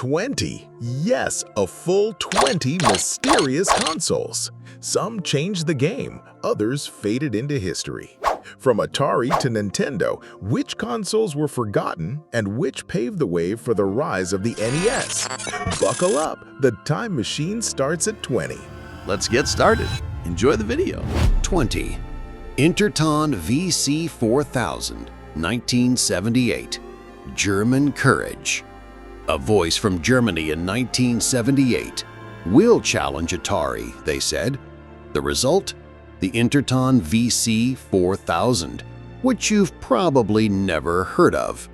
20. Yes, a full 20 mysterious consoles. Some changed the game, others faded into history. From Atari to Nintendo, which consoles were forgotten and which paved the way for the rise of the NES? Buckle up, the time machine starts at 20. Let's get started. Enjoy the video. 20. Interton VC4000, 1978. German Courage. A voice from Germany in 1978. We'll challenge Atari, they said. The result? The Interton VC4000, which you've probably never heard of.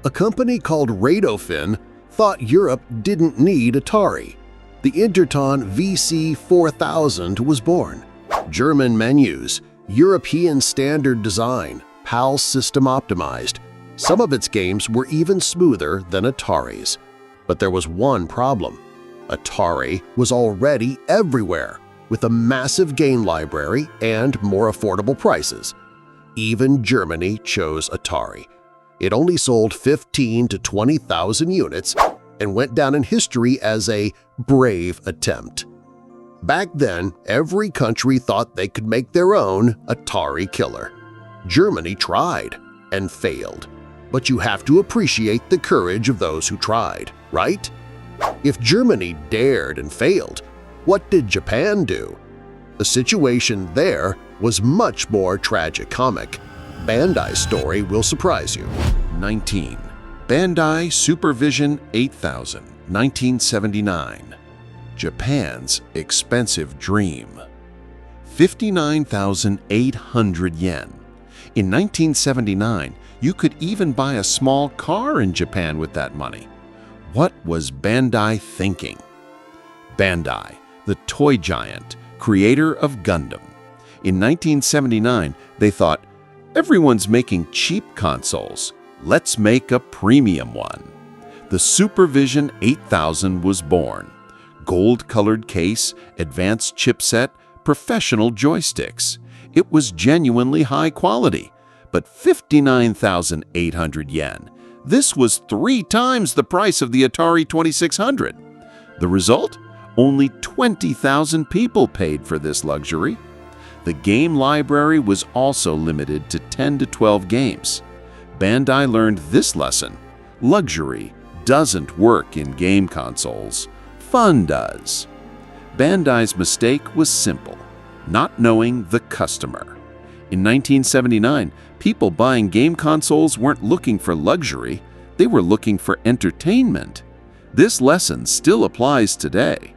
A company called Radofin thought Europe didn't need Atari. The Interton VC4000 was born. German menus, European standard design, PAL system optimized. Some of its games were even smoother than Atari's. But there was one problem. Atari was already everywhere, with a massive game library and more affordable prices. Even Germany chose Atari. It only sold 15,000 to 20,000 units and went down in history as a brave attempt. Back then, every country thought they could make their own Atari killer. Germany tried and failed. But you have to appreciate the courage of those who tried, right? If Germany dared and failed, what did Japan do? The situation there was much more tragicomic. Bandai's story will surprise you. 19. Bandai Supervision 8000, 1979. Japan's expensive dream. 59,800 yen. In 1979, you could even buy a small car in Japan with that money. What was Bandai thinking? Bandai, the toy giant, creator of Gundam. In 1979, they thought, everyone's making cheap consoles. Let's make a premium one. The Supervision 8000 was born. Gold-colored case, advanced chipset, professional joysticks. It was genuinely high quality. But 59,800 yen. This was 3 times the price of the Atari 2600. The result? Only 20,000 people paid for this luxury. The game library was also limited to 10 to 12 games. Bandai learned this lesson. Luxury doesn't work in game consoles. Fun does. Bandai's mistake was simple, not knowing the customer. In 1979, people buying game consoles weren't looking for luxury, they were looking for entertainment. This lesson still applies today.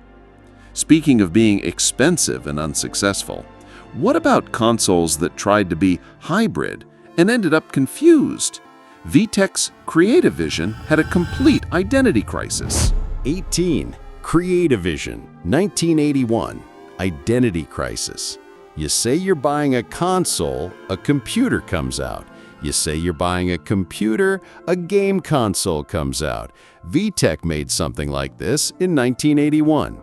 Speaking of being expensive and unsuccessful, what about consoles that tried to be hybrid and ended up confused? VTech's Creativision had a complete identity crisis. 18. Creativision, 1981. Identity crisis. You say you're buying a console, a computer comes out. You say you're buying a computer, a game console comes out. VTech made something like this in 1981.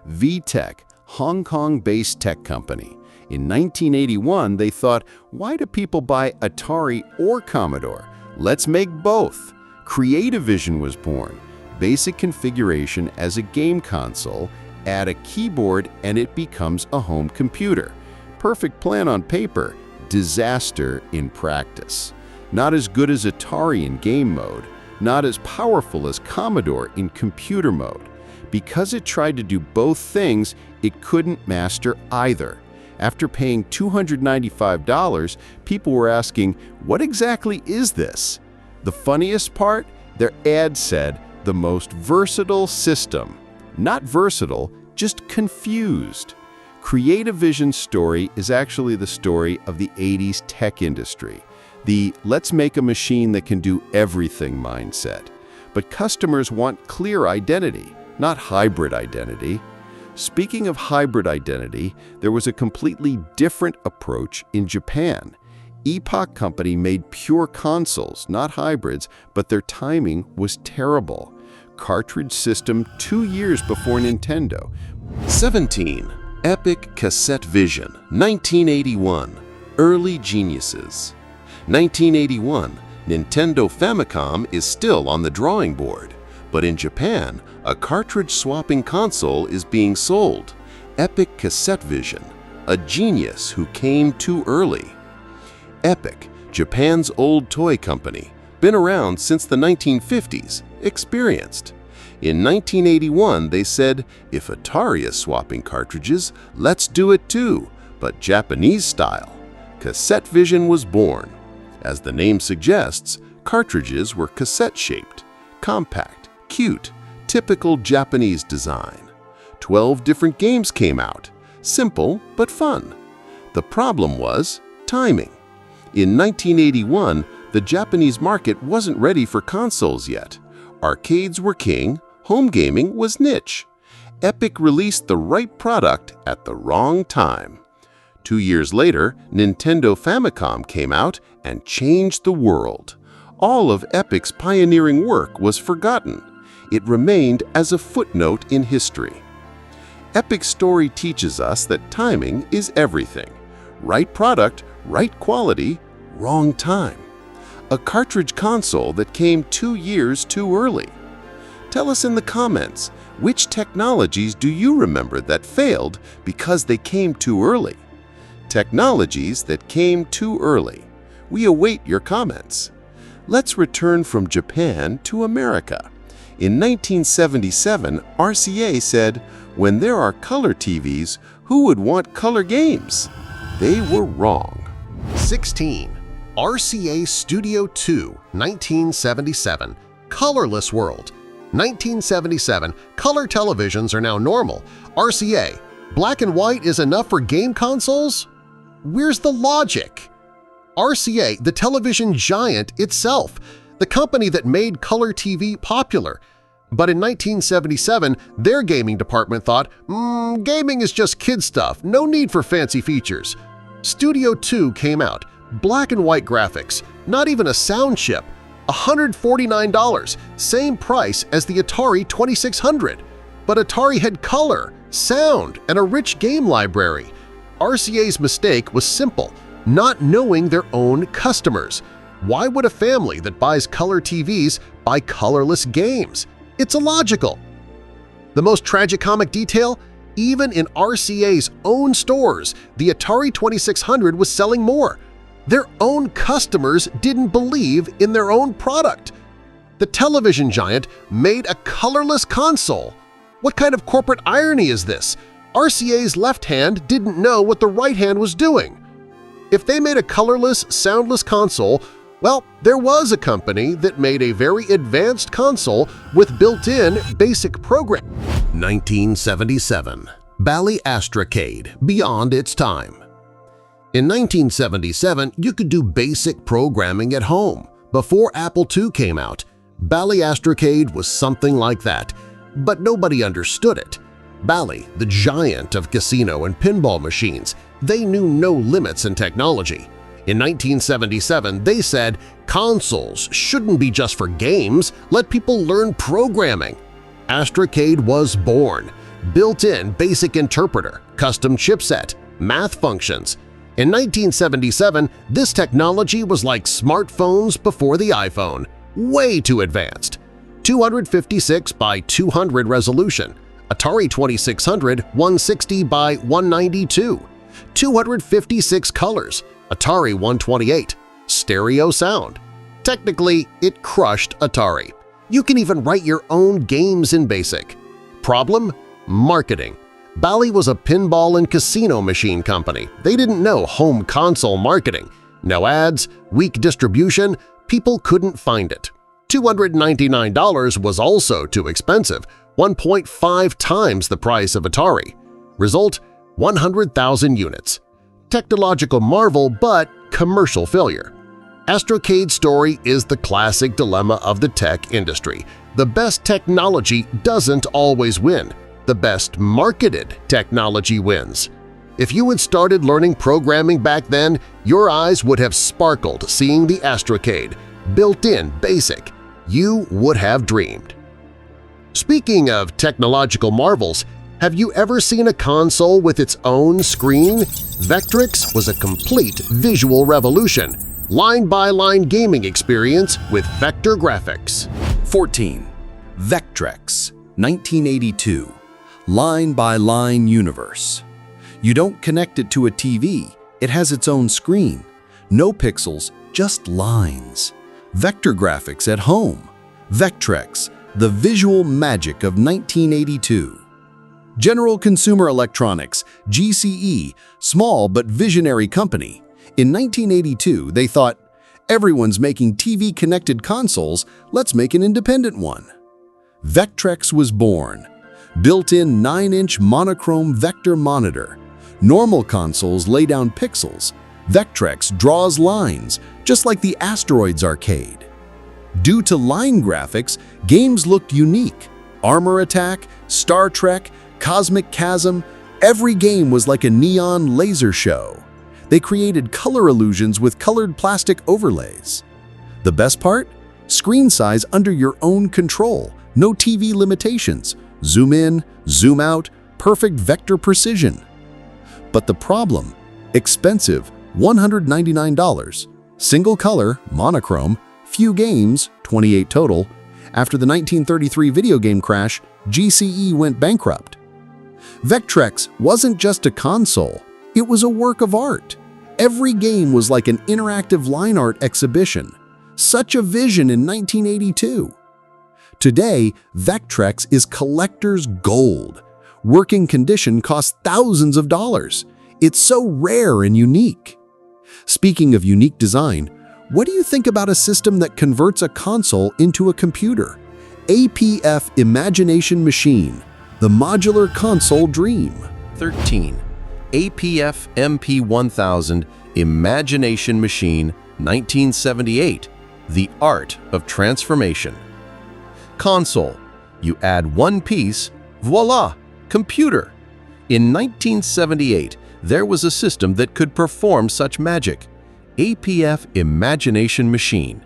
VTech, Hong Kong-based tech company. In 1981, they thought, why do people buy Atari or Commodore? Let's make both. Creativision was born. Basic configuration as a game console, add a keyboard and it becomes a home computer. Perfect plan on paper, disaster in practice. Not as good as Atari in game mode, not as powerful as Commodore in computer mode. Because it tried to do both things, it couldn't master either. After paying $295, people were asking, what exactly is this? The funniest part? Their ad said, the most versatile system. Not versatile, just confused. Creativision's story is actually the story of the 80s tech industry, the let's make a machine that can do everything mindset. But customers want clear identity, not hybrid identity. Speaking of hybrid identity, there was a completely different approach in Japan. Epoch Company made pure consoles, not hybrids, but their timing was terrible. Cartridge system 2 years before Nintendo. 17. Epic Cassette Vision, 1981. Early geniuses. 1981, Nintendo Famicom is still on the drawing board. But in Japan, a cartridge-swapping console is being sold. Epic Cassette Vision, a genius who came too early. Epic, Japan's old toy company, been around since the 1950s, experienced. In 1981, they said, if Atari is swapping cartridges, let's do it too, but Japanese style. Cassette Vision was born. As the name suggests, cartridges were cassette-shaped, compact, cute, typical Japanese design. 12 different games came out, simple but fun. The problem was timing. In 1981, the Japanese market wasn't ready for consoles yet. Arcades were king, home gaming was niche. Epic released the right product at the wrong time. 2 years later, Nintendo Famicom came out and changed the world. All of Epic's pioneering work was forgotten. It remained as a footnote in history. Epic's story teaches us that timing is everything. Right product, right quality, wrong time. A cartridge console that came 2 years too early. Tell us in the comments, which technologies do you remember that failed because they came too early? Technologies that came too early. We await your comments. Let's return from Japan to America. In 1977, RCA said, when there are color TVs, who would want color games? They were wrong. 16. RCA Studio 2, 1977, Colorless World. 1977, color televisions are now normal. RCA, black and white is enough for game consoles? Where's the logic? RCA, the television giant itself, the company that made color TV popular. But in 1977, their gaming department thought, gaming is just kid stuff, no need for fancy features. Studio 2 came out, black and white graphics, not even a sound chip, $149, same price as the Atari 2600. But Atari had color, sound, and a rich game library. RCA's mistake was simple, not knowing their own customers. Why would a family that buys color TVs buy colorless games? It's illogical. The most tragicomic detail? Even in RCA's own stores, the Atari 2600 was selling more. Their own customers didn't believe in their own product. The television giant made a colorless console. What kind of corporate irony is this? RCA's left hand didn't know what the right hand was doing. If they made a colorless, soundless console, well, there was a company that made a very advanced console with built-in basic program. 1977. Bally Astrocade, beyond its time. In 1977, you could do basic programming at home. Before Apple II came out, Bally Astrocade was something like that, but nobody understood it. Bally, the giant of casino and pinball machines, they knew no limits in technology. In 1977, they said, consoles shouldn't be just for games, let people learn programming. Astrocade was born. Built-in basic interpreter, custom chipset, math functions. In 1977, this technology was like smartphones before the iPhone, way too advanced. 256 by 200 resolution, Atari 2600 160 by 192, 256 colors, Atari 128, stereo sound. Technically, it crushed Atari. You can even write your own games in BASIC. Problem? Marketing. Bally was a pinball and casino machine company. They didn't know home console marketing. No ads, weak distribution, people couldn't find it. $299 was also too expensive, 1.5 times the price of Atari. Result: 100,000 units. Technological marvel, but commercial failure. Astrocade's story is the classic dilemma of the tech industry. The best technology doesn't always win. The best marketed technology wins. If you had started learning programming back then, your eyes would have sparkled seeing the Astrocade, built-in BASIC. You would have dreamed. Speaking of technological marvels, have you ever seen a console with its own screen? Vectrix was a complete visual revolution. Line-by-line gaming experience with vector graphics. 14. Vectrex, 1982. Line-by-line universe. You don't connect it to a TV, it has its own screen. No pixels, just lines. Vector graphics at home. Vectrex, the visual magic of 1982. General Consumer Electronics, GCE, small but visionary company. In 1982, they thought, everyone's making TV-connected consoles, let's make an independent one. Vectrex was born. Built-in 9-inch monochrome vector monitor. Normal consoles lay down pixels. Vectrex draws lines, just like the Asteroids arcade. Due to line graphics, games looked unique. Armor Attack, Star Trek, Cosmic Chasm, every game was like a neon laser show. They created color illusions with colored plastic overlays. The best part? Screen size under your own control, no TV limitations. Zoom in, zoom out, perfect vector precision. But the problem? Expensive, $199. Single color, monochrome, few games, 28 total. After the 1933 video game crash, GCE went bankrupt. Vectrex wasn't just a console, it was a work of art. Every game was like an interactive line art exhibition. Such a vision in 1982. Today, Vectrex is collector's gold. Working condition costs thousands of dollars. It's so rare and unique. Speaking of unique design, what do you think about a system that converts a console into a computer? APF Imagination Machine, the modular console dream. 13. APF MP1000 Imagination Machine, 1978, The Art of Transformation. Console. You add one piece, voila, computer. In 1978, there was a system that could perform such magic. APF Imagination Machine.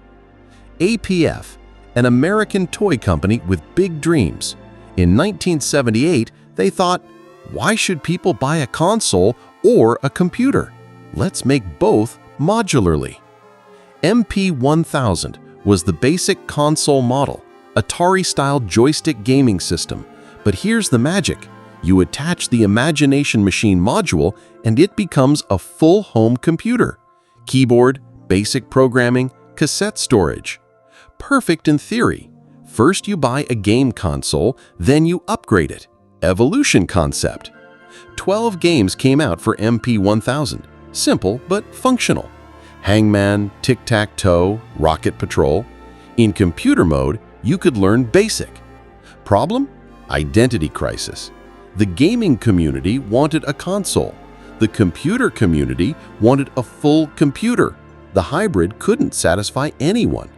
APF, an American toy company with big dreams. In 1978, they thought, why should people buy a console or a computer? Let's make both modularly. MP1000 was the basic console model, Atari-style joystick gaming system. But here's the magic. You attach the Imagination Machine module and it becomes a full home computer. Keyboard, basic programming, cassette storage. Perfect in theory. First you buy a game console, then you upgrade it. Evolution concept. 12 games came out for MP1000. Simple but functional. Hangman, Tic-Tac-Toe, Rocket Patrol. In computer mode, you could learn BASIC. Problem? Identity crisis. The gaming community wanted a console. The computer community wanted a full computer. The hybrid couldn't satisfy anyone.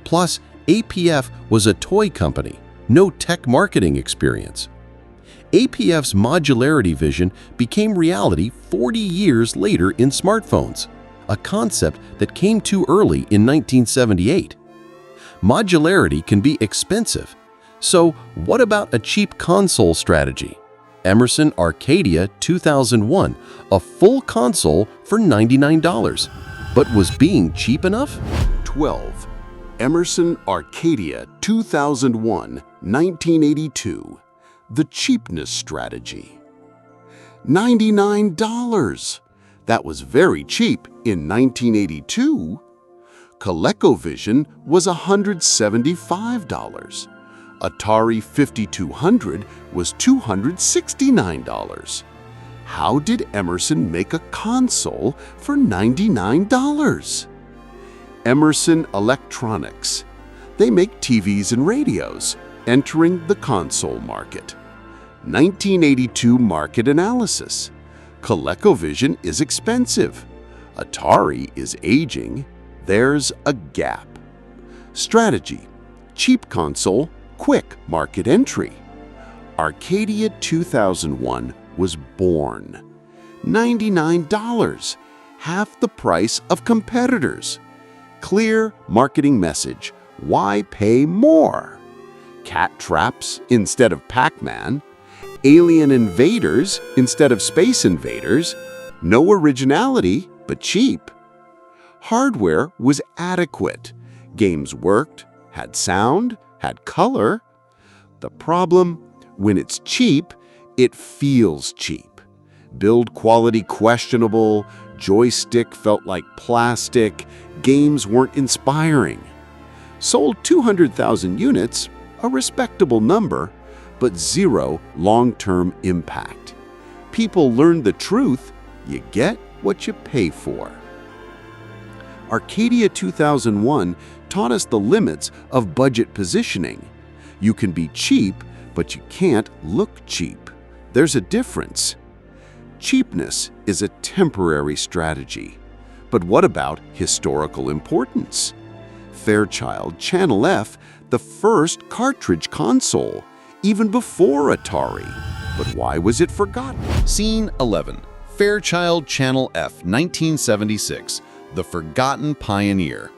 Plus, APF was a toy company, no tech marketing experience. APF's modularity vision became reality 40 years later in smartphones, a concept that came too early in 1978. Modularity can be expensive. So what about a cheap console strategy? Emerson Arcadia 2001, a full console for $99. But was being cheap enough? 12. Emerson Arcadia 2001, 1982. The cheapness strategy. $99. That was very cheap in 1982. ColecoVision was $175. Atari 5200 was $269. How did Emerson make a console for $99? Emerson Electronics. They make TVs and radios, entering the console market. 1982 market analysis. ColecoVision is expensive. Atari is aging. There's a gap. Strategy. Cheap console, quick market entry. Arcadia 2001 was born. $99, half the price of competitors. Clear marketing message. Why pay more? Cat traps instead of Pac-Man. Alien invaders instead of Space Invaders. No originality, but cheap. Hardware was adequate. Games worked, had sound, had color. The problem? When it's cheap, it feels cheap. Build quality questionable, joystick felt like plastic, games weren't inspiring. Sold 200,000 units, a respectable number, but zero long-term impact. People learned the truth: you get what you pay for. Arcadia 2001 taught us the limits of budget positioning. You can be cheap, but you can't look cheap. There's a difference. Cheapness is a temporary strategy. But what about historical importance? Fairchild Channel F, the first cartridge console, even before Atari. But why was it forgotten? Scene 11. Fairchild Channel F, 1976. The Forgotten Pioneer.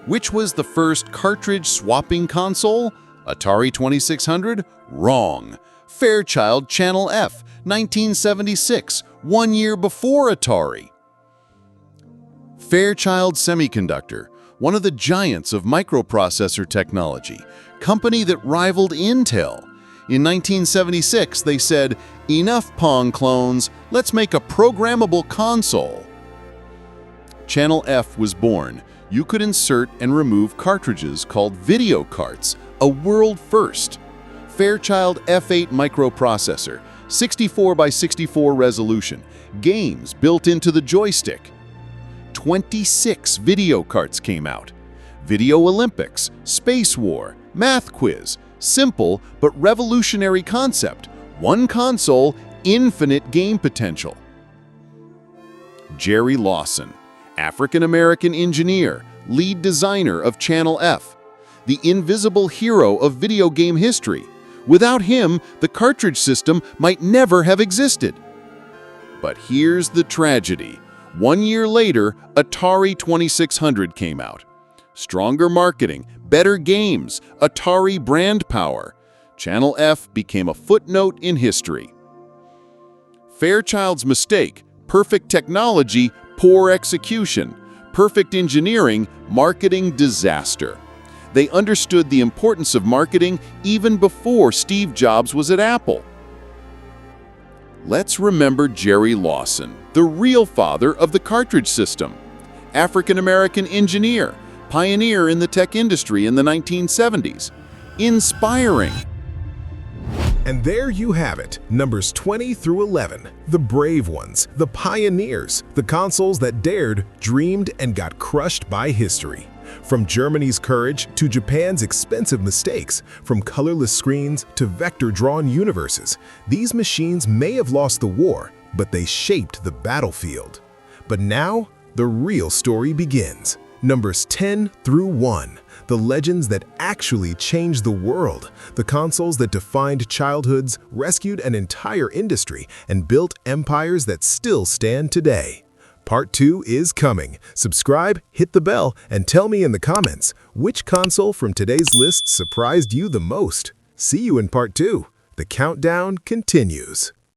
Which was the first cartridge-swapping console? Atari 2600? Wrong. Fairchild Channel F, 1976, 1 year before Atari. Fairchild Semiconductor, one of the giants of microprocessor technology, company that rivaled Intel. In 1976, they said, "Enough Pong clones, let's make a programmable console." Channel F was born. You could insert and remove cartridges called video carts, a world first. Fairchild F8 microprocessor, 64 by 64 resolution, games built into the joystick. 26 video carts came out. Video Olympics, Space War, Math Quiz, simple but revolutionary concept. One console, infinite game potential. Jerry Lawson, African-American engineer, lead designer of Channel F, the invisible hero of video game history. Without him, the cartridge system might never have existed. But here's the tragedy. 1 year later, Atari 2600 came out. Stronger marketing, better games, Atari brand power. Channel F became a footnote in history. Fairchild's mistake: perfect technology, poor execution. Perfect engineering, marketing disaster. They understood the importance of marketing even before Steve Jobs was at Apple. Let's remember Jerry Lawson, the real father of the cartridge system. African-American engineer, pioneer in the tech industry in the 1970s. Inspiring. And there you have it, numbers 20 through 11, the brave ones, the pioneers, the consoles that dared, dreamed, and got crushed by history. From Germany's courage to Japan's expensive mistakes, from colorless screens to vector-drawn universes, these machines may have lost the war, but they shaped the battlefield. But now, the real story begins. Numbers 10 through 1, the legends that actually changed the world, the consoles that defined childhoods, rescued an entire industry, and built empires that still stand today. Part 2 is coming. Subscribe, hit the bell, and tell me in the comments, which console from today's list surprised you the most? See you in Part 2. The countdown continues.